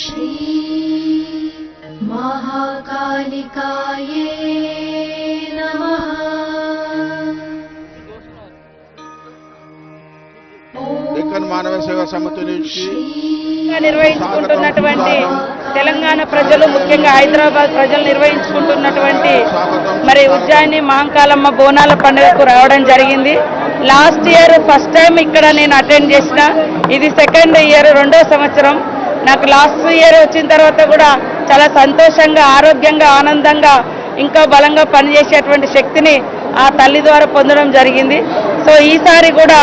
श्री महाकालिकाये नमः। మానవ సేవా సమితి నుంచి నిర్వహించుకుంటున్నటువంటి తెలంగాణ ప్రజలు, ముఖ్యంగా హైదరాబాద్ ప్రజలు నిర్వహించుకుంటున్నటువంటి మరి ఉజ్జయిని మహంకాళమ్మ బోనాల పండుగకు రావడం జరిగింది. లాస్ట్ ఇయర్ ఫస్ట్ టైం ఇక్కడ నేను అటెండ్ చేసిన, ఇది సెకండ్ ఇయర్, రెండో సంవత్సరం. నాకు లాస్ట్ ఇయర్ వచ్చిన తర్వాత కూడా చాలా సంతోషంగా, ఆరోగ్యంగా, ఆనందంగా, ఇంకా బలంగా పనిచేసేటువంటి శక్తిని ఆ తల్లి ద్వారా పొందడం జరిగింది. సో ఈసారి కూడా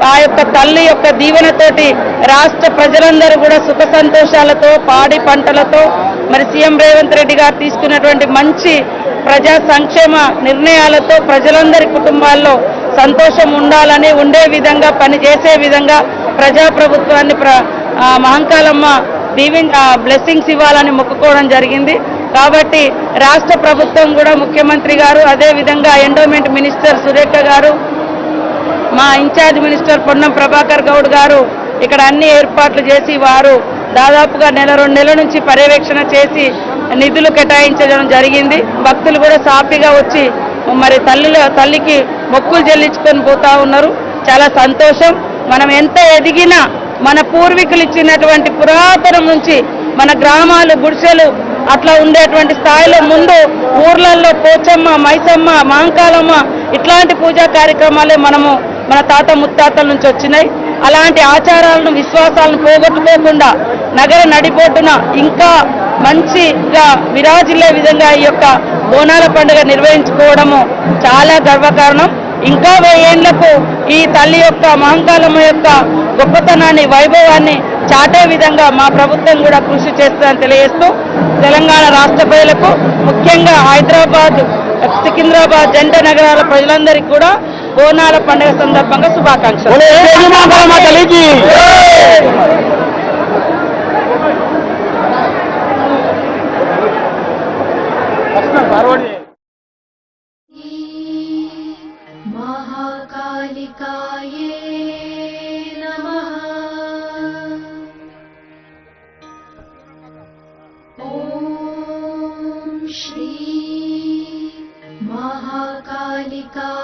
ఆ యొక్క తల్లి యొక్క దీవెనతోటి రాష్ట్ర ప్రజలందరూ కూడా సుఖ సంతోషాలతో, పాడి పంటలతో, మరి సీఎం రేవంత్ రెడ్డి గారు తీసుకున్నటువంటి మంచి ప్రజా సంక్షేమ నిర్ణయాలతో ప్రజలందరి కుటుంబాల్లో సంతోషం ఉండాలని, ఉండే విధంగా, పనిచేసే విధంగా ప్రజాప్రభుత్వాన్ని మహంకాళమ్మ బ్లెస్సింగ్స్ ఇవ్వాలని మొక్కుకోవడం జరిగింది. కాబట్టి రాష్ట్ర ప్రభుత్వం కూడా, ముఖ్యమంత్రి గారు, అదేవిధంగా ఎండోమెంట్ మినిస్టర్ సురేఖ గారు, మా ఇన్ఛార్జ్ మినిస్టర్ పొన్నం ప్రభాకర్ గౌడ్ గారు ఇక్కడ అన్ని ఏర్పాట్లు చేసి వారు దాదాపుగా నెల 2 నెలల నుంచి పర్యవేక్షణ చేసి నిధులు కేటాయించడం జరిగింది. భక్తులు కూడా సాఫీగా వచ్చి మరి తల్లికి మొక్కులు చెల్లించుకొని పోతా ఉన్నారు. చాలా సంతోషం. మనం ఎంత ఎదిగినా మన పూర్వీకులు ఇచ్చినటువంటి పురాతనం నుంచి మన గ్రామాలు, గుడిసెలు అట్లా ఉండేటువంటి స్థాయిలో ముందు ఊర్లలో పోచమ్మ, మైసమ్మ, మహంకాళమ్మ ఇట్లాంటి పూజా కార్యక్రమాలే మన తాత ముత్తాతల నుంచి వచ్చినాయి. అలాంటి ఆచారాలను, విశ్వాసాలను పోగొట్టుకోకుండా నగర నడిపోటున ఇంకా మంచిగా విరాజిల్లే విధంగా ఈ యొక్క బోనాల పండుగ నిర్వహించుకోవడము చాలా గర్వకారణం. ఇంకా 1000 ఏళ్లకు ఈ తల్లి యొక్క, మహంకాళమ్మ యొక్క గొప్పతనాన్ని, వైభవాన్ని చాటే విధంగా మా ప్రభుత్వం కూడా కృషి చేస్తుందని తెలియజేస్తూ, తెలంగాణ రాష్ట్ర ప్రజలకు, ముఖ్యంగా హైదరాబాద్, సికింద్రాబాద్ జంట నగరాల ప్రజలందరికీ కూడా బోనాల పండుగ సందర్భంగా శుభాకాంక్షలు. महाकालिकाये नमः। ॐ श्री महाकालिका